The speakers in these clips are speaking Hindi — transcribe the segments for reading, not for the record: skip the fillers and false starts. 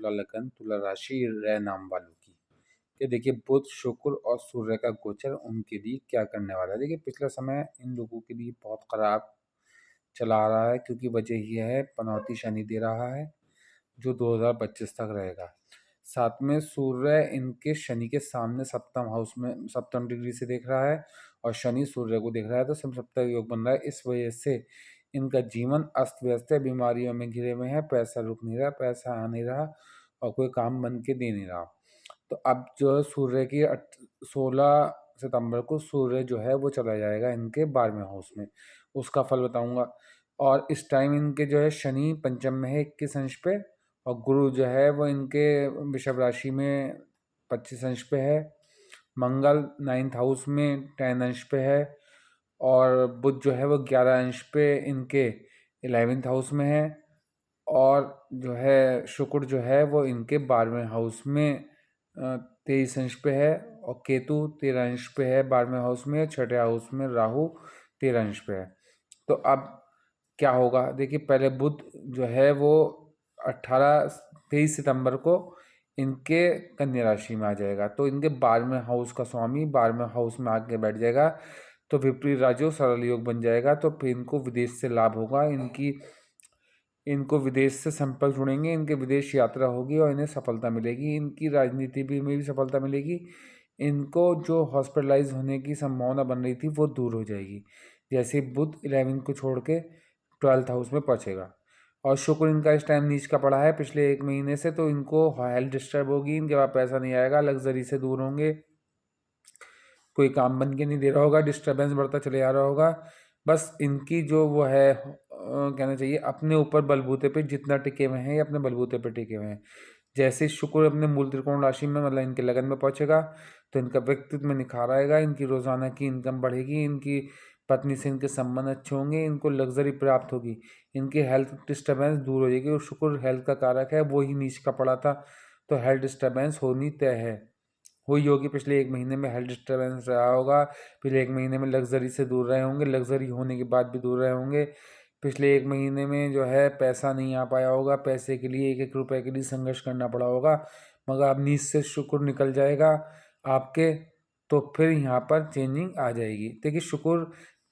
तुला लगन, तुला राशि रे नाम वालों की। कि देखिए बुध, शुक्र और सूर्य का गोचर उनके लिए क्या करने वाला है। देखिए पिछला समय इन लोगों के लिए बहुत खराब चला आ रहा है, क्योंकि वजह ये है पनौती शनि दे रहा है जो 2025 तक रहेगा। साथ में सूर्य इनके शनि के सामने सप्तम हाउस में सप्तम डिग्री से देख रहा है और शनि सूर्य को देख रहा है, तो समसप्तक योग बन रहा है। इस वजह से इनका जीवन अस्त व्यस्त है, बीमारियों में घिरे हुए हैं, पैसा रुक नहीं रहा, पैसा आ नहीं रहा और कोई काम बन के दे नहीं रहा। तो अब जो है सूर्य की 16 सितंबर को सूर्य जो है वो चला जाएगा इनके 12वें हाउस में, उसका फल बताऊंगा। और इस टाइम इनके जो है शनि पंचम में है 21 अंश पे, और गुरु जो है वो इनके वृषभ राशि में 25 अंश पे है। मंगल 9th हाउस में 10 अंश पे है, और बुध जो है वो 11 अंश पे इनके 11th हाउस में है, और जो है शुक्र जो है वो इनके 12वें हाउस में 23 अंश पे है, और केतु 13 अंश पे है 12वें हाउस में, छठे हाउस में राहु 13 अंश पे है। तो अब क्या होगा, देखिए पहले बुध जो है वो 23 सितंबर को इनके कन्या राशि में आ जाएगा, तो इनके 12वें हाउस का स्वामी 12वें हाउस में आके बैठ जाएगा, तो विपरीत राजयोग सरल योग बन जाएगा। तो फिर इनको विदेश से लाभ होगा, इनको विदेश से संपर्क जुड़ेंगे, इनके विदेश यात्रा होगी और इन्हें सफलता मिलेगी, इनकी राजनीति भी में भी सफलता मिलेगी। इनको जो हॉस्पिटलाइज होने की संभावना बन रही थी वो दूर हो जाएगी, जैसे बुध 11 को छोड़ के 12th हाउस में पहुंचेगा। और शुक्र इनका इस टाइम नीच का पड़ा है पिछले 1 महीने से, तो इनको हेल्थ डिस्टर्ब होगी, इनके पास पैसा नहीं आएगा, लग्जरी से दूर होंगे, कोई काम बन के नहीं दे रहा होगा, डिस्टर्बेंस बढ़ता चले आ रहा होगा। बस इनकी जो वो है कहना चाहिए अपने ऊपर बलबूते पे जितना टिके हुए हैं, ये अपने बलबूते पे टिके हुए हैं। जैसे शुक्र अपने मूल त्रिकोण राशि में मतलब इनके लगन में पहुंचेगा, तो इनका व्यक्तित्व में निखार आएगा, इनकी रोजाना की इनकम बढ़ेगी, इनकी पत्नी से इनके संबंध अच्छे होंगे, इनको लग्जरी प्राप्त होगी, इनकी हेल्थ डिस्टर्बेंस दूर हो जाएगी। और शुक्र हेल्थ का कारक है, वो ही नीच का पड़ा था, तो हेल्थ डिस्टर्बेंस होनी तय है, हुई होगी। पिछले 1 महीने में हेल्थ डिस्टर्बेंस रहा होगा, पिछले 1 महीने में लग्जरी से दूर रहे होंगे, लग्जरी होने के बाद भी दूर रहे होंगे, पिछले 1 महीने में जो है पैसा नहीं आ पाया होगा, पैसे के लिए एक एक रुपए के लिए संघर्ष करना पड़ा होगा, मगर अब नीच से शुक्र निकल जाएगा आपके, तो फिर यहाँ पर चेंजिंग आ जाएगी। देखिए शुक्र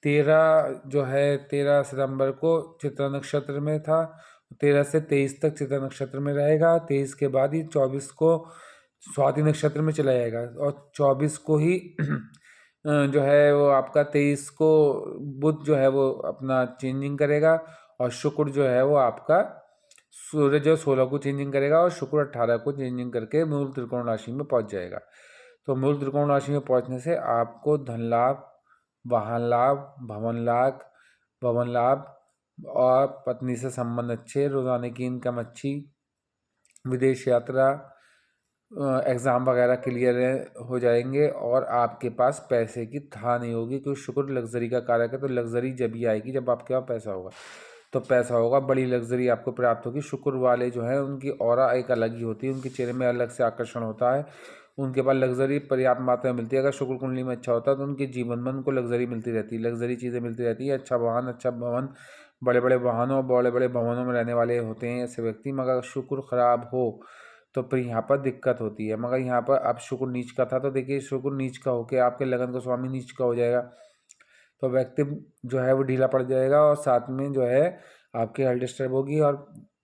13 सितंबर को चित्रा नक्षत्र में था, 13 से 23 तक चित्रा नक्षत्र में रहेगा, 23 के बाद ही 24 को स्वाति नक्षत्र में चला जाएगा, और 24 को ही जो है वो आपका 23 को बुध जो है वो अपना चेंजिंग करेगा, और शुक्र जो है वो आपका सूर्य जो 16 को चेंजिंग करेगा, और शुक्र 18 को चेंजिंग करके मूल त्रिकोण राशि में पहुंच जाएगा। तो मूल त्रिकोण राशि में पहुंचने से आपको धन लाभ, वाहन लाभ, भवन लाभ और पत्नी से संबंध अच्छे, रोजाना की इनकम अच्छी, विदेश यात्रा, एग्ज़ाम वगैरह क्लियर हो जाएंगे, और आपके पास पैसे की था नहीं होगी, क्योंकि शुक्र लग्जरी का कारक है, तो लग्जरी जब ही आएगी जब आपके पास पैसा होगा, तो पैसा होगा, बड़ी लग्जरी आपको प्राप्त होगी। शुक्र वाले जो है उनकी ऑरा एक अलग ही होती है, उनके चेहरे में अलग से आकर्षण होता है, उनके पास लग्जरी पर्याप्त मात्रा में मिलती है। अगर शुक्र कुंडली में अच्छा होता है तो उनके जीवन में उनको लग्जरी मिलती रहती है, लग्जरी चीज़ें मिलती रहती है, अच्छा वाहन, अच्छा भवन, बड़े बड़े वाहनों, बड़े बड़े भवनों में रहने वाले होते हैं ऐसे व्यक्ति। मगर शुक्र खराब हो तो फिर यहाँ पर दिक्कत होती है। मगर यहाँ पर अब शुक्र नीच का था, तो देखिए शुक्र नीच का होकर आपके लगन का स्वामी नीच का हो जाएगा, तो व्यक्ति जो है वो ढीला पड़ जाएगा, और साथ में जो है आपकी हेल्थ डिस्टर्ब होगी, और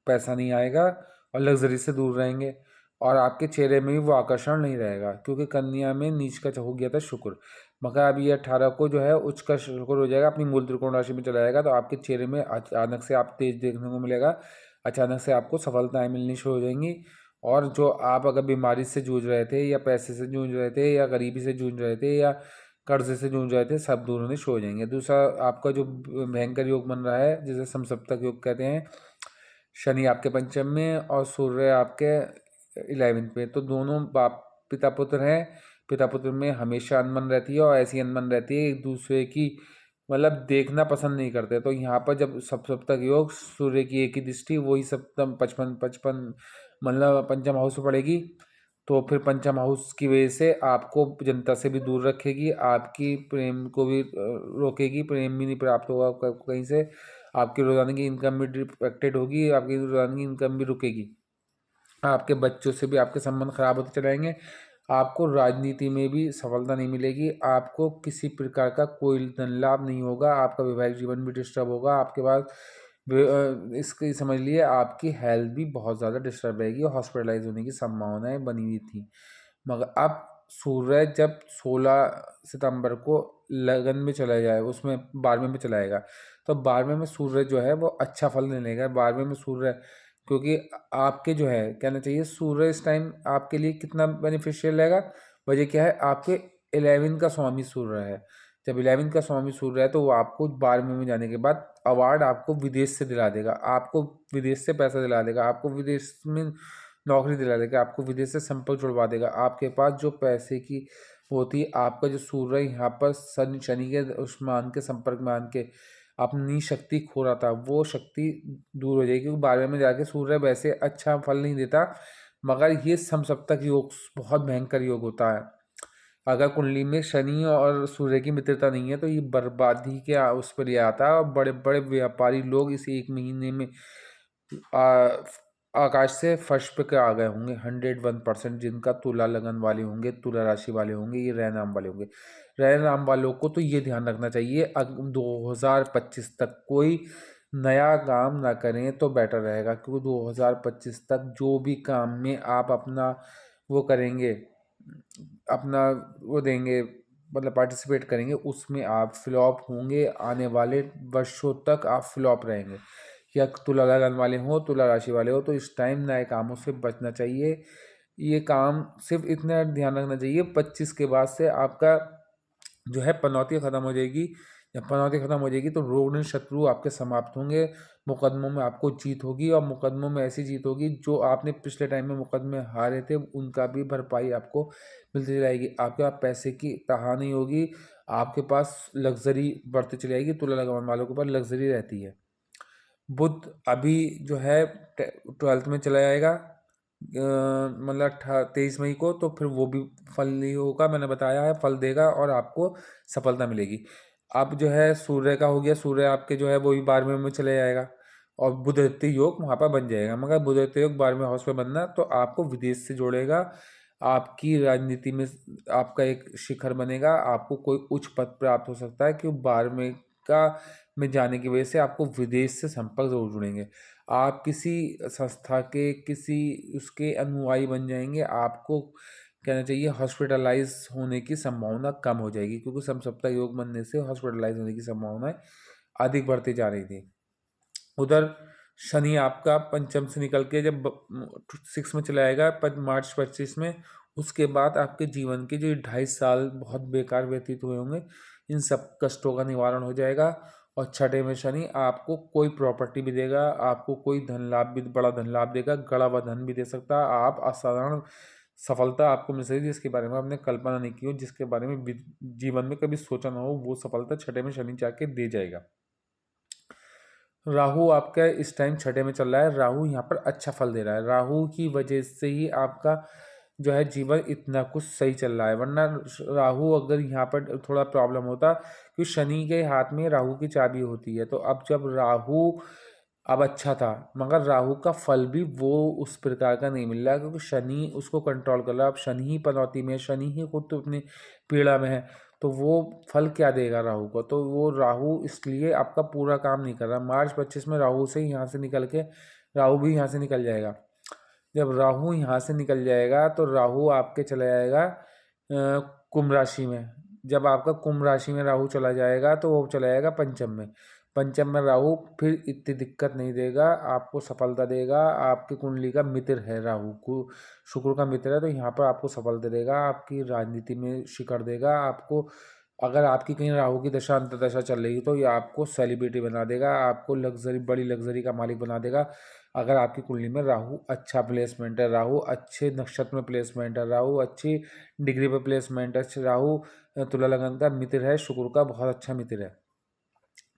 पैसा नहीं आएगा, और लग्जरी से दूर रहेंगे, और आपके चेहरे में भी वो आकर्षण नहीं रहेगा, क्योंकि कन्या में नीच का हो गया था शुक्र। मगर अब ये 18 को जो है उच्च का शुक्र हो जाएगा, अपनी मूल त्रिकोण राशि में चला जाएगा, तो आपके चेहरे में अचानक से आप तेज देखने को मिलेगा, अचानक से आपको सफलताएं मिलनी शुरू हो जाएंगी। और जो आप अगर बीमारी से जूझ रहे थे, या पैसे से जूझ रहे थे, या गरीबी से जूझ रहे थे, या कर्ज से जूझ रहे थे, सब दूर होने शुरू हो जाएंगे। दूसरा आपका जो भयंकर योग बन रहा है जिसे समसप्तक योग कहते हैं, शनि आपके पंचम में और सूर्य आपके 11th पे, तो दोनों बाप पिता पुत्र हैं, पिता पुत्र में हमेशा अनबन रहती है, और ऐसी अनबन रहती है एक दूसरे की मतलब देखना पसंद नहीं करते। तो यहाँ पर जब सप्तक योग सूर्य की एक ही दृष्टि वही सप्तम 55 मतलब पंचम हाउस में पड़ेगी, तो फिर पंचम हाउस की वजह से आपको जनता से भी दूर रखेगी, आपकी प्रेम को भी रोकेगी, प्रेम भी नहीं प्राप्त होगा आपको कहीं से, आपकी रोजाना की इनकम भी डिफेक्टेड होगी, आपकी रोजाना की इनकम भी रुकेगी। आपके बच्चों से भी आपके संबंध खराब होते चले जाएंगे। आपको राजनीति में भी सफलता नहीं मिलेगी। आपको किसी प्रकार का कोई धन लाभ नहीं होगा। आपका वैवाहिक जीवन भी डिस्टर्ब होगा। आपके पास इसकी समझ लिए आपकी हेल्थ भी बहुत ज़्यादा डिस्टर्ब रहेगी और हॉस्पिटलाइज होने की संभावनाएं बनी हुई थी। मगर अब सूर्य जब 16 सितंबर को लगन में चला जाए, उसमें 12वें में चला जाएगा, तो 12वें में सूर्य जो है वो अच्छा फल नहीं लेगा। 12वें में सूर्य, क्योंकि आपके जो है कहना चाहिए सूर्य इस टाइम आपके लिए कितना बेनिफिशियल रहेगा। वजह क्या है, आपके 11 का स्वामी सूर्य है। जब 11 का स्वामी सूर्य है तो वो आपको 12वें में जाने के बाद अवार्ड आपको विदेश से दिला देगा, आपको विदेश से पैसा दिला देगा, आपको विदेश में नौकरी दिला देगा, आपको विदेश से संपर्क जुड़वा देगा। आपके पास जो पैसे की होती है, आपका जो सूर्य यहाँ पर शनि के उस्मान के संपर्क में आके अपनी शक्ति खो रहा था, वो शक्ति दूर हो जाएगी। क्योंकि 12वें में जाके सूर्य वैसे अच्छा फल नहीं देता, मगर ये समसप्तक योग बहुत भयंकर योग होता है। अगर कुंडली में शनि और सूर्य की मित्रता नहीं है तो ये बर्बादी के उस पर ये आता है। और बड़े बड़े व्यापारी लोग इस एक महीने में आ, आकाश से फर्श पे के आ गए होंगे। 101% जिनका तुला लगन वाले होंगे, तुला राशि वाले होंगे, ये रह नाम वाले होंगे। रह नाम वालों को तो ये ध्यान रखना चाहिए, 2025 तक कोई नया काम ना करें तो बेटर रहेगा। क्योंकि 2025 तक जो भी काम में आप अपना वो करेंगे, अपना वो देंगे, मतलब पार्टिसिपेट करेंगे, उसमें आप फ्लॉप होंगे। आने वाले वर्षों तक आप फ्लॉप रहेंगे। या तुला लगन वाले हो, तुला राशि वाले हो, तो इस टाइम नए कामों से बचना चाहिए। ये काम सिर्फ इतना ध्यान रखना चाहिए, 25 के बाद से आपका जो है पनौती खत्म हो जाएगी। जब पनौती खत्म हो जाएगी तो रोग शत्रु आपके समाप्त होंगे। मुकदमों में आपको जीत होगी, और मुकदमों में ऐसी जीत होगी जो आपने पिछले टाइम में मुकदमे हारे थे उनका भी भरपाई आपको मिलती जाएगी। आपके पास पैसे की तहा नहीं होगी, आपके पास लग्जरी बढ़ती चली जाएगी। तुला लगन वालों के पास लग्जरी रहती है। बुध अभी जो है 12th में चला जाएगा, मतलब 23 मई को, तो फिर वो भी फल नहीं होगा, मैंने बताया है फल देगा और आपको सफलता मिलेगी। अब जो है सूर्य का हो गया, सूर्य आपके जो है वो भी 12वें में चले जाएगा और बुधत्व योग वहाँ पर बन जाएगा। मगर बुधत्व योग 12वें हाउस में बनना तो आपको विदेश से जोड़ेगा, आपकी राजनीति में आपका एक शिखर बनेगा, आपको कोई उच्च पद प्राप्त हो सकता है। क्योंकि 12वें का में जाने की वजह से आपको विदेश से संपर्क जरूर जुड़ेंगे। आप किसी संस्था के किसी उसके अनुयायी बन जाएंगे। आपको कहना चाहिए हॉस्पिटलाइज होने की संभावना कम हो जाएगी, क्योंकि समसप्तक योग बनने से हॉस्पिटलाइज होने की संभावनाएं अधिक बढ़ती जा रही थी। उधर शनि आपका पंचम से निकल के जब 6 में चला जाएगा मार्च 25 में, उसके बाद आपके जीवन के जो 2.5 साल बहुत बेकार व्यतीत हुए होंगे, इन सब कष्टों का निवारण हो जाएगा। और छठे में शनि आपको कोई प्रॉपर्टी भी देगा, आपको कोई धन लाभ भी, बड़ा धन लाभ देगा, गड़ा हुआ धन भी दे सकता है। आप असाधारण सफलता आपको मिल सकती है जिसके बारे में आपने कल्पना नहीं की हो, जिसके बारे में जीवन में कभी सोचा ना हो, वो सफलता छठे में शनि जाके दे जाएगा। राहु आपका इस टाइम छठे में चल रहा है, राहु यहाँ पर अच्छा फल दे रहा है। राहु की वजह से ही आपका जो है जीवन इतना कुछ सही चल रहा है, वरना राहु अगर यहाँ पर थोड़ा प्रॉब्लम होता, क्योंकि शनि के हाथ में राहु की चाबी होती है। तो अब जब राहु अब अच्छा था, मगर राहु का फल भी वो उस प्रकार का नहीं मिल रहा, क्योंकि शनि उसको कंट्रोल कर रहा है। अब शनि ही पनौती में है, शनि ही खुद तो अपनी पीड़ा में है, तो वो फल क्या देगा राहु को। तो वो राहु इसलिए आपका पूरा काम नहीं कर रहा। मार्च 25 में राहु से यहाँ से निकल के राहु भी यहाँ से निकल जाएगा। जब राहु यहाँ से निकल जाएगा तो राहु आपके चला जाएगा कुंभ राशि में। जब आपका कुंभ राशि में राहु चला जाएगा तो वो चला जाएगा पंचम में। पंचम में राहु फिर इतनी दिक्कत नहीं देगा, आपको सफलता देगा। आपकी कुंडली का मित्र है राहु को, शुक्र का मित्र है, तो यहाँ पर आपको सफलता देगा, आपकी राजनीति में शिखर देगा। आपको अगर आपकी कहीं राहु की दशा अंतर्दशा चल रही है तो ये आपको सेलिब्रिटी बना देगा, आपको लग्जरी, बड़ी लग्जरी का मालिक बना देगा। अगर आपकी कुंडली में राहु अच्छा प्लेसमेंट है, राहु अच्छे नक्षत्र में प्लेसमेंट है, राहु अच्छी डिग्री पर प्लेसमेंट है, राहु तुला लगन का मित्र है, शुक्र का बहुत अच्छा मित्र है,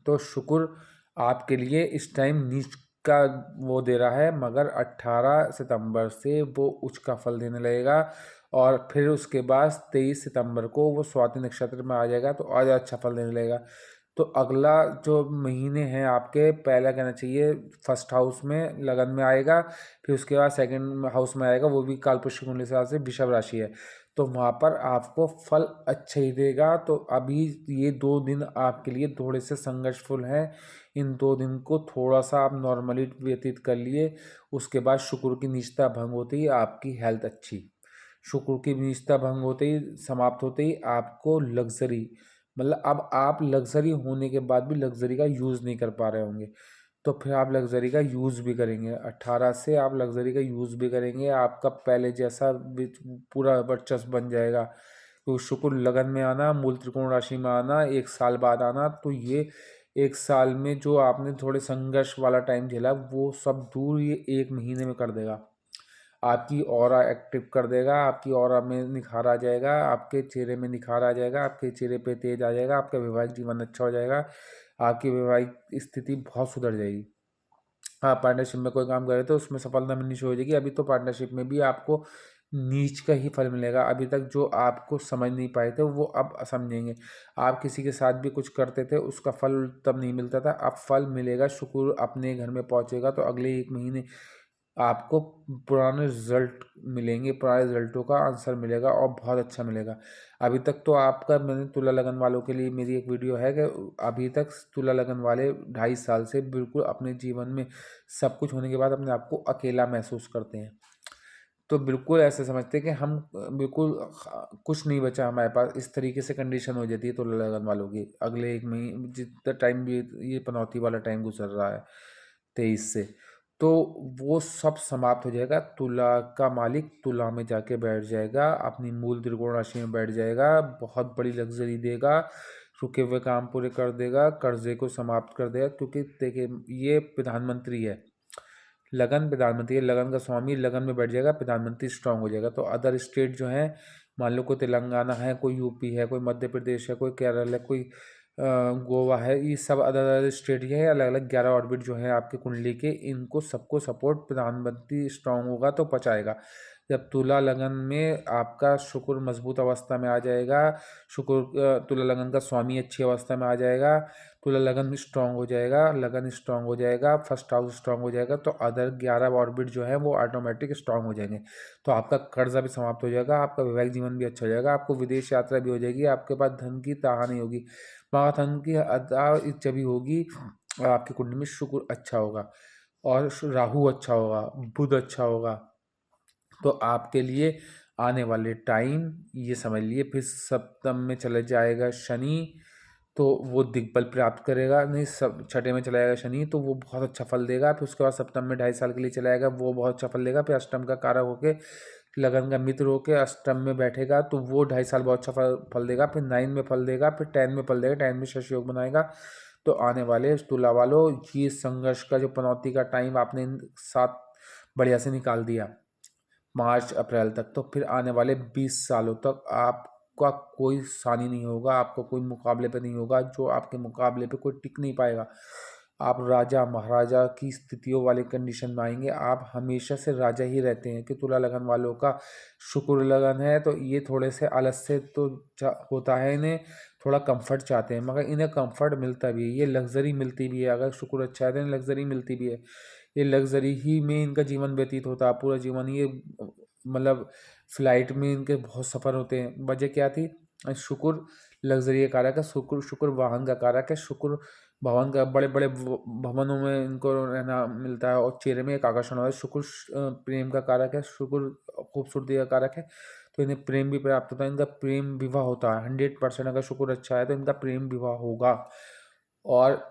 तो शुक्र आपके लिए इस टाइम नीच का वो दे रहा है। मगर 18 सितंबर से वो उच्च का फल देने लगेगा, और फिर उसके बाद 23 सितंबर को वो स्वाति नक्षत्र में आ जाएगा तो आज अच्छा फल देने लगेगा। तो अगला जो महीने हैं आपके, पहला कहना चाहिए फर्स्ट हाउस में लगन में आएगा, फिर उसके बाद सेकंड हाउस में आएगा, वो भी कालपुरुष कुंडली के हिसाब से वृषभ राशि है। तो वहाँ पर आपको फल अच्छा ही देगा। तो अभी ये 2 दिन आपके लिए थोड़े से संघर्षफुल हैं। इन 2 दिन को थोड़ा सा आप नॉर्मली व्यतीत कर लिए। उसके बाद शुक्र की नीचता भंग होते ही आपकी हेल्थ अच्छी, शुक्र की नीचता भंग होते ही, समाप्त होते ही आपको लग्जरी, मतलब अब आप लग्जरी होने के बाद भी लग्जरी का यूज़ नहीं कर पा रहे होंगे, तो फिर आप लग्जरी का यूज़ भी करेंगे। 18 से आप लग्जरी का यूज़ भी करेंगे, आपका पहले जैसा पूरा वर्चस्व बन जाएगा। तो शुक्र लगन में आना, मूल त्रिकोण राशि में आना, 1 साल बाद आना, तो ये 1 साल में जो आपने थोड़े संघर्ष वाला टाइम झेला वो सब दूर ये 1 महीने में कर देगा। आपकी ऑरा एक्टिव कर देगा, आपकी ऑरा में निखार आ जाएगा, आपके चेहरे में निखार आ जाएगा, आपके चेहरे पे तेज आ जाएगा, आपका वैवाहिक जीवन अच्छा हो जाएगा, आपकी वैवाहिक स्थिति बहुत सुधर जाएगी। आप पार्टनरशिप में कोई काम कर रहे थे उसमें सफलता मिलनी शुरू हो जाएगी। अभी तो पार्टनरशिप में भी आपको नीच का ही फल मिलेगा। अभी तक जो आपको समझ नहीं पाए थे वो अब समझेंगे। आप किसी के साथ भी कुछ करते थे उसका फल तब नहीं मिलता था, अब फल मिलेगा। शुक्र अपने घर में पहुंचेगा तो अगले 1 महीने आपको पुराने रिजल्ट मिलेंगे, पुराने रिजल्टों का आंसर मिलेगा और बहुत अच्छा मिलेगा। अभी तक तो आपका, मैंने तुला लगन वालों के लिए मेरी एक वीडियो है कि अभी तक तुला लगन वाले 2.5 साल से बिल्कुल अपने जीवन में सब कुछ होने के बाद अपने आप को अकेला महसूस करते हैं। तो बिल्कुल ऐसे समझते हैं कि हम बिल्कुल कुछ नहीं बचा हमारे पास, इस तरीके से कंडीशन हो जाती है तुला लगन वालों की। अगले 1 महीने जितना टाइम भी ये पनौती वाला टाइम गुजर रहा है 23 से, तो वो सब समाप्त हो जाएगा। तुला का मालिक तुला में जाके बैठ जाएगा, अपनी मूल त्रिकोण राशि में बैठ जाएगा, बहुत बड़ी लग्जरी देगा, रुके हुए काम पूरे कर देगा, कर्जे को समाप्त कर देगा। क्योंकि देखिए ये प्रधानमंत्री है, लगन प्रधानमंत्री है, लगन का स्वामी लगन में बैठ जाएगा, प्रधानमंत्री स्ट्रांग हो जाएगा। तो अदर स्टेट जो है, मान लो कोई तेलंगाना है, कोई यूपी है, कोई मध्य प्रदेश है, कोई केरल है, कोई गोवा है, ये सब अलग अलग स्टेट ये है, अलग अलग 11 ऑर्बिट जो है आपकी कुंडली के, इनको सबको सपोर्ट प्रधानमंत्री स्ट्रांग होगा तो पचाएगा। जब तुला लगन में आपका शुक्र मजबूत अवस्था में आ जाएगा, शुक्र तुला लगन का स्वामी अच्छी अवस्था में आ जाएगा, तुला लगन स्ट्रांग हो जाएगा, लगन स्ट्रांग हो जाएगा, फर्स्ट हाउस स्ट्रांग हो जाएगा, तो अदर 11 ऑर्बिट जो है वो ऑटोमेटिक स्ट्रांग हो जाएंगे। तो आपका कर्जा भी समाप्त हो जाएगा, आपका वैवाहिक जीवन भी अच्छा हो जाएगा, आपको विदेश यात्रा भी हो जाएगी, आपके पास धन की ताहा नहीं होगी। वहाँ धन की अदा जब होगी आपकी कुंडली में शुक्र अच्छा होगा और राहु अच्छा होगा, बुध अच्छा होगा। तो आपके लिए आने वाले टाइम ये समझ लिए। फिर सप्तम में चले जाएगा शनि, तो वो दिग्बल प्राप्त करेगा, नहीं सब छठे में चला जाएगा शनि, तो वो बहुत अच्छा फल देगा। फिर उसके बाद सप्तम में 2.5 साल के लिए चला जाएगा, वो बहुत अच्छा फल देगा। फिर अष्टम का कारक होके, लगन का मित्र होके अष्टम में बैठेगा, तो वो 2.5 साल बहुत अच्छा फल देगा। फिर 9 में फल देगा, फिर 10 में फल देगा, 10 में शश योग बनाएगा। तो आने वाले तुला वालों, ये संघर्ष का जो पनौती का टाइम आपने इन 7 बढ़िया से निकाल दिया मार्च अप्रैल तक, तो फिर आने वाले 20 सालों तक आपका कोई सानी नहीं होगा, आपको कोई मुकाबले पे नहीं होगा, जो आपके मुकाबले पे कोई टिक नहीं पाएगा। आप राजा महाराजा की स्थितियों वाले कंडीशन में आएंगे। आप हमेशा से राजा ही रहते हैं। कि तुला लगन वालों का शुक्र लगन है, तो ये थोड़े से आलस्य तो होता है, इन्हें थोड़ा कंफर्ट चाहते हैं, मगर इन्हें कंफर्ट मिलता भी है, ये लग्जरी मिलती भी है। अगर शुक्र अच्छा है तो इन्हें लग्जरी मिलती भी है। ये लग्जरी ही में इनका जीवन व्यतीत होता है, पूरा जीवन ये, मतलब फ्लाइट में इनके बहुत सफ़र होते हैं। वजह क्या थी? शुक्र लग्जरी का कारक है, शुक्र शुक्र वाहन का कारक है, शुक्र भवन का, बड़े बड़े भवनों में इनको रहना मिलता है और चेहरे में एक आकर्षण होता है। शुक्र प्रेम का कारक है, शुक्र खूबसूरती का कारक है, तो इन्हें प्रेम भी प्राप्त होता है, इनका प्रेम विवाह होता है 100%। अगर शुक्र अच्छा है तो इनका प्रेम विवाह होगा। और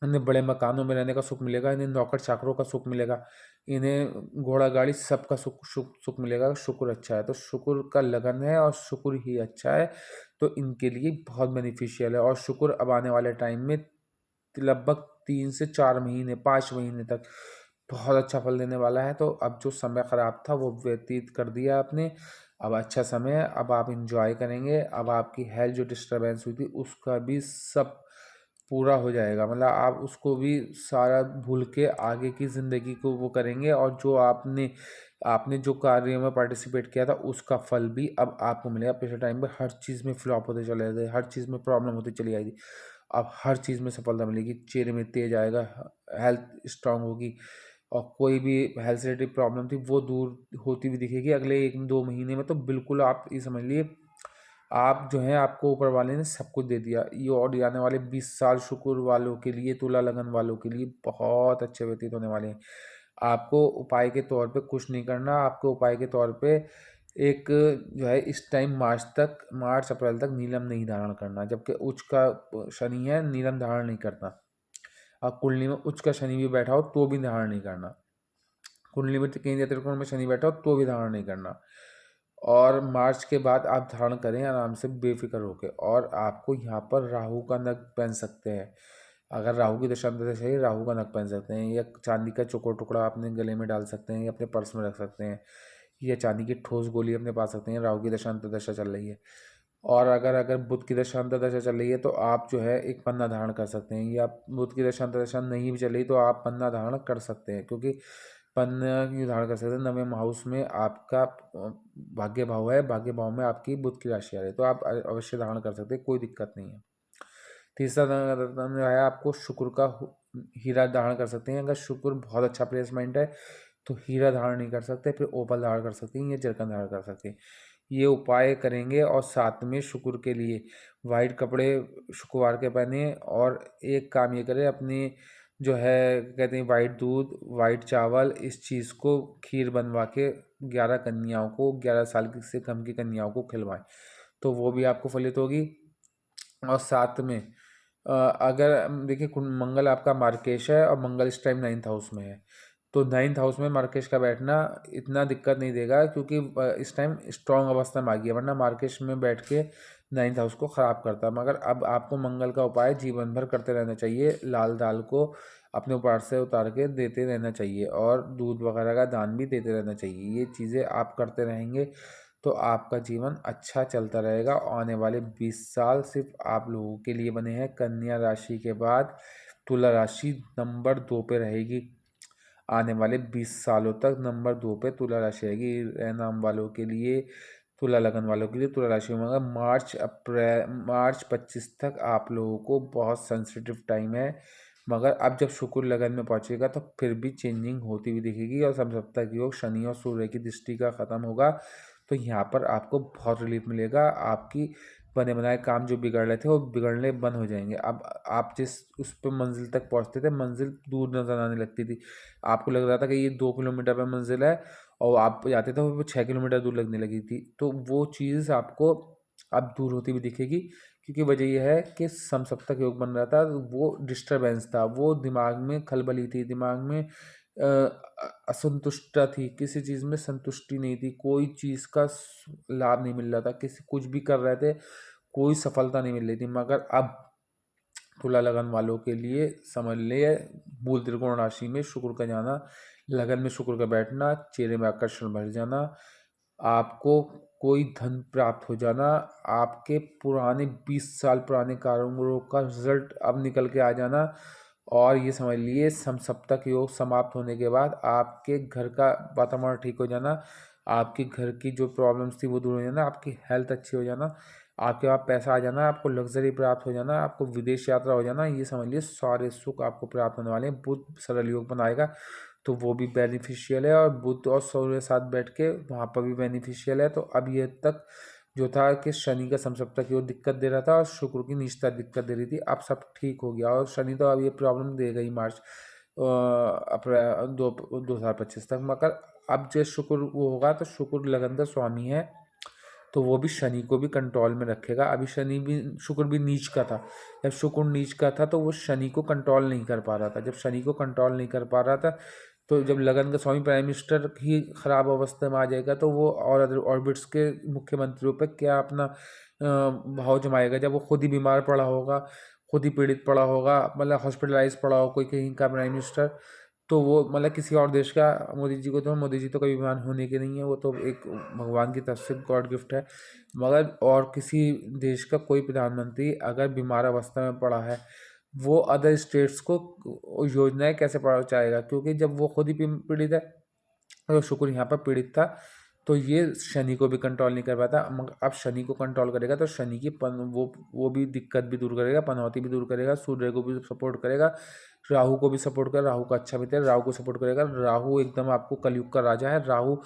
इन्हें बड़े मकानों में रहने का सुख मिलेगा, इन्हें नौकर चाकरों का सुख मिलेगा, इन्हें घोड़ा गाड़ी सबका सुख मिलेगा। शुक्र अच्छा है, तो शुक्र का लगन है और शुक्र ही अच्छा है, तो इनके लिए बहुत बेनिफिशियल है। और शुक्र अब आने वाले टाइम में लगभग 3 से 4 महीने, 5 महीने तक बहुत अच्छा फल देने वाला है। तो अब जो समय खराब था वो व्यतीत कर दिया आपने, अब अच्छा समय है, अब आप इंजॉय करेंगे। अब आपकी हेल्थ जो डिस्टर्बेंस हुई थी उसका भी सब पूरा हो जाएगा, मतलब आप उसको भी सारा भूल के आगे की ज़िंदगी को वो करेंगे। और जो आपने आपने जो कार्य में पार्टिसिपेट किया था उसका फल भी अब आपको मिलेगा। पिछले टाइम पे हर चीज़ में फ्लॉप होते चले गए, हर चीज़ में प्रॉब्लम होती चली आई थी, अब हर चीज़ में सफलता मिलेगी, चेहरे में तेज आएगा, हेल्थ स्ट्रांग होगी और कोई भी हेल्थ से रिलेटेड प्रॉब्लम थी वो दूर होती हुई दिखेगी अगले 1-2 महीने में। तो बिल्कुल आप ये समझ लिए आप जो है आपको ऊपर वाले ने सब कुछ दे दिया। ये और ये आने वाले 20 साल शुक्र वालों के लिए, तुला लगन वालों के लिए बहुत अच्छे व्यतीत होने वाले हैं। आपको उपाय के तौर पे कुछ नहीं करना, आपको उपाय के तौर पे एक जो है इस टाइम मार्च अप्रैल तक नीलम नहीं धारण करना, जबकि उच्च का शनि है, नीलम धारण नहीं करना। और कुंडली में उच्च का शनि भी बैठा हो तो भी धारण नहीं करना। कुंडली में केंद्रीय त्रिकोण में शनि बैठा हो तो भी धारण नहीं करना। और मार्च के बाद आप धारण करें आराम से बेफिक्र होकर। और आपको यहाँ पर राहु का नग पहन सकते हैं, अगर राहु की दशा अंतर्दशा सही, राहु का नग पहन सकते हैं, या चांदी का चौकोर टुकड़ा अपने गले में डाल सकते हैं या अपने पर्स में रख सकते हैं, या चांदी की ठोस गोली अपने पास सकते हैं। राहु की दशा अंतर्दशा चल रही है। और अगर अगर बुध की दशा अंतर्दशा चल रही है तो आप जो है एक पन्ना धारण कर सकते हैं, या बुध की दशा अंतर्दशा नहीं भी चल रही तो आप पन्ना धारण कर सकते हैं, क्योंकि पन्ना क्यों धारण कर सकते हैं, नवम हाउस में आपका भाग्य भाव है, भाग्य भाव में आपकी बुध की राशि आ रही है, तो आप अवश्य धारण कर सकते हैं, कोई दिक्कत नहीं है। तीसरा रत्न जो है आपको शुक्र का हीरा धारण कर सकते हैं। अगर शुक्र बहुत अच्छा प्लेसमेंट है तो हीरा धारण नहीं कर सकते, फिर ओपल धारण कर सकते हैं या जरकन धारण कर सकते हैं। ये उपाय करेंगे और साथ में शुक्र के लिए वाइट कपड़े शुक्रवार के पहने। और एक काम ये करें, अपनी जो है कहते हैं वाइट दूध, वाइट चावल, इस चीज़ को खीर बनवा के 11 कन्याओं को, 11 साल से कम की कन्याओं को खिलवाएं, तो वो भी आपको फलित होगी। और साथ में अगर देखिए मंगल आपका मार्केश है और मंगल इस टाइम 9th हाउस में है, तो 9th हाउस में मार्केश का बैठना इतना दिक्कत नहीं देगा, क्योंकि इस टाइम स्ट्रांग अवस्था में आ गया, वरना मार्केश में बैठ के 9th हाउस को ख़राब करता है। मगर अब आपको मंगल का उपाय जीवन भर करते रहना चाहिए। लाल दाल को अपने ऊपर से उतार के देते रहना चाहिए और दूध वगैरह का दान भी देते रहना चाहिए। ये चीज़ें आप करते रहेंगे तो आपका जीवन अच्छा चलता रहेगा। आने वाले 20 साल सिर्फ आप लोगों के लिए बने हैं। कन्या राशि के बाद तुला राशि नंबर 2 पे रहेगी। आने वाले 20 सालों तक नंबर 2 पे तुला राशि रहेगी। नाम वालों के लिए, तुला लगन वालों के लिए तुला राशि में मार्च 25 तक आप लोगों को बहुत सेंसिटिव टाइम है। मगर अब जब शुक्र लगन में पहुंचेगा तो फिर भी चेंजिंग होती हुई दिखेगी और समसप्तक योग शनि और सूर्य की दृष्टि का खत्म होगा, तो यहाँ पर आपको बहुत रिलीफ मिलेगा। आपकी बने बनाए काम जो बिगड़ रहे थे वो बिगड़ने बंद हो जाएंगे। अब आप जिस उस पर मंजिल तक पहुँचते थे, मंजिल दूर नजर आने लगती थी। आपको लग रहा था कि ये 2 किलोमीटर पर मंजिल है और आप जाते थे वो 6 किलोमीटर दूर लगने लगी थी। तो वो चीज़ आपको अब दूर होती हुई दिखेगी, क्योंकि वजह यह है कि समसप्तक योग बन रहा था, वो डिस्टरबेंस था, वो दिमाग में खलबली थी, दिमाग में असंतुष्टता थी, किसी चीज़ में संतुष्टि नहीं थी, कोई चीज़ का लाभ नहीं मिल रहा था, किसी कुछ भी कर रहे थे कोई सफलता नहीं मिल रही थी। मगर अब तुला लगन वालों के लिए समझ लिए मूल त्रिकोण राशि में शुक्र का जाना, लगन में शुक्र का बैठना, चेहरे में आकर्षण भर जाना, आपको कोई धन प्राप्त हो जाना, आपके पुराने 20 साल पुराने कारोबारों का रिजल्ट अब निकल के आ जाना। और ये समझ लिए समसप्तक योग समाप्त होने के बाद आपके घर का वातावरण ठीक हो जाना, आपके घर की जो प्रॉब्लम्स थी वो दूर हो जाना, आपकी हेल्थ अच्छी हो जाना, आपके पास पैसा आ जाना, आपको लग्जरी प्राप्त हो जाना, आपको विदेश यात्रा हो जाना। ये समझ लिए सारे सुख आपको प्राप्त होने वाले हैं। बुध सरल योग बनाएगा तो वो भी बेनिफिशियल है, और बुध और सूर्य साथ बैठ के वहाँ पर भी बेनिफिशियल है। तो अब ये तक जो था कि शनि का समसप्तक योग दिक्कत दे रहा था और शुक्र की नीचता दिक्कत दे रही थी, अब सब ठीक हो गया। और शनि तो अब ये प्रॉब्लम देगा ही मार्च अप्रैल 2025 तक। मगर अब जो शुक्र वो होगा तो शुक्र लगन का स्वामी है, तो वो भी शनि को भी कंट्रोल में रखेगा। अभी शनि भी, शुक्र भी नीच का था, जब शुक्र नीच का था तो वो शनि को कंट्रोल नहीं कर पा रहा था। जब शनि को कंट्रोल नहीं कर पा रहा था तो जब लगन का स्वामी प्राइम मिनिस्टर ही खराब अवस्था में आ जाएगा तो वो और अदर ऑर्बिट्स के मुख्यमंत्रियों पर क्या अपना भाव जमाएगा, जब वो खुद ही बीमार पड़ा होगा, खुद ही पीड़ित पड़ा होगा, मतलब हॉस्पिटलाइज पड़ा हो कोई कहीं का प्राइम मिनिस्टर, तो वो मतलब किसी और देश का। मोदी जी तो कभी बीमार होने के नहीं है, वो तो एक भगवान की तरफ से गॉड गिफ्ट है। मगर और किसी देश का कोई प्रधानमंत्री अगर बीमार अवस्था में पड़ा है, वो अदर स्टेट्स को योजनाएं कैसे पहुंचाएगा, क्योंकि जब वो खुद ही पीड़ित है। तो शुक्र यहाँ पर पीड़ित था तो ये शनि को भी कंट्रोल नहीं कर पाता। अब शनि को कंट्रोल करेगा तो शनि की वो भी दिक्कत भी दूर करेगा, पनौती भी दूर करेगा, सूर्य को भी सपोर्ट करेगा, राहु को भी सपोर्ट करेगा, राहु का अच्छा मित्र है, राहु को सपोर्ट करेगा। राहु एकदम आपको कलयुग का राजा है। राहु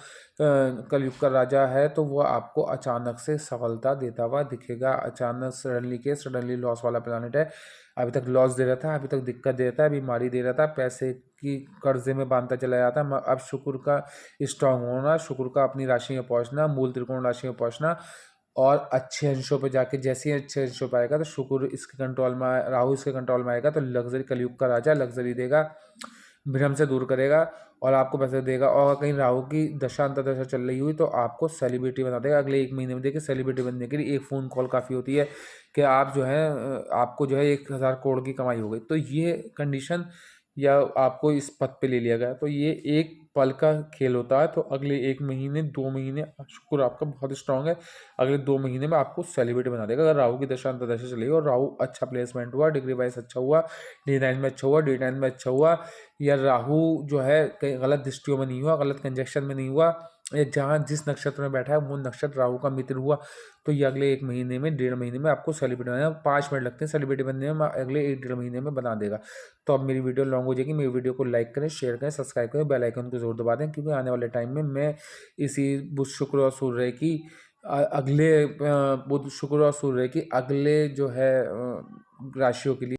कलयुग का राजा है तो वो आपको अचानक से सफलता देता हुआ दिखेगा। अचानक सडनली लॉस वाला प्लानिट है। अभी तक लॉस दे रहा था, अभी तक दिक्कत दे रहा था, बीमारी दे रहा था, पैसे की कर्जे में बांधता चला जाता। अब शुक्र का स्ट्रांग होना, शुक्र का अपनी राशि में पहुंचना, मूल त्रिकोण राशि में पहुंचना और अच्छे अंशों पे जाके जैसे ही अच्छे अंशों पे आएगा तो शुक्र इसके कंट्रोल में राहु इसके कंट्रोल में आएगा तो लग्जरी, कलयुग का राजा लग्जरी देगा, भ्रम से दूर करेगा और आपको पैसे देगा। और कहीं राहु की दशा अंतर्दशा चल रही हुई तो आपको सेलिब्रिटी बना देगा अगले 1 महीने में। देखिए सेलिब्रिटी बनने के लिए एक फ़ोन कॉल काफ़ी होती है कि आप जो है आपको जो है 1,000 करोड़ की कमाई हो गई। तो ये कंडीशन या आपको इस पद पे ले लिया गया तो ये एक पल का खेल होता है। तो अगले 1 महीने 2 महीने शुक्र आपका बहुत स्ट्रांग है, अगले 2 महीने में आपको सेलिब्रिटी बना देगा। अगर राहु की दशा अंतर्दशा चलेगी और राहु अच्छा प्लेसमेंट हुआ, डिग्री वाइज अच्छा हुआ, D9 में अच्छा हुआ, D10 में अच्छा हुआ, या राहु जो है कहीं गलत दृष्टियों में नहीं हुआ, गलत कंजक्शन में नहीं हुआ, या जहाँ जिस नक्षत्र में बैठा है वो नक्षत्र राहु का मित्र हुआ तो ये अगले 1 महीने में 1.5 महीने में आपको सेलिब्रिटी बनाएगा। 5 मिनट लगते हैं सेलिब्रिटी बनने में, अगले 1 डेढ़ महीने में बना देगा। तो अब मेरी वीडियो लॉन्ग हो जाएगी। मेरी वीडियो को लाइक करें, शेयर करें, सब्सक्राइब करें, बेल आइकन को जरूर दबा दें क्योंकि आने वाले टाइम में मैं इसी बुध शुक्र और सूर्य की अगले बुध शुक्र और सूर्य की अगले जो है राशियों के लिए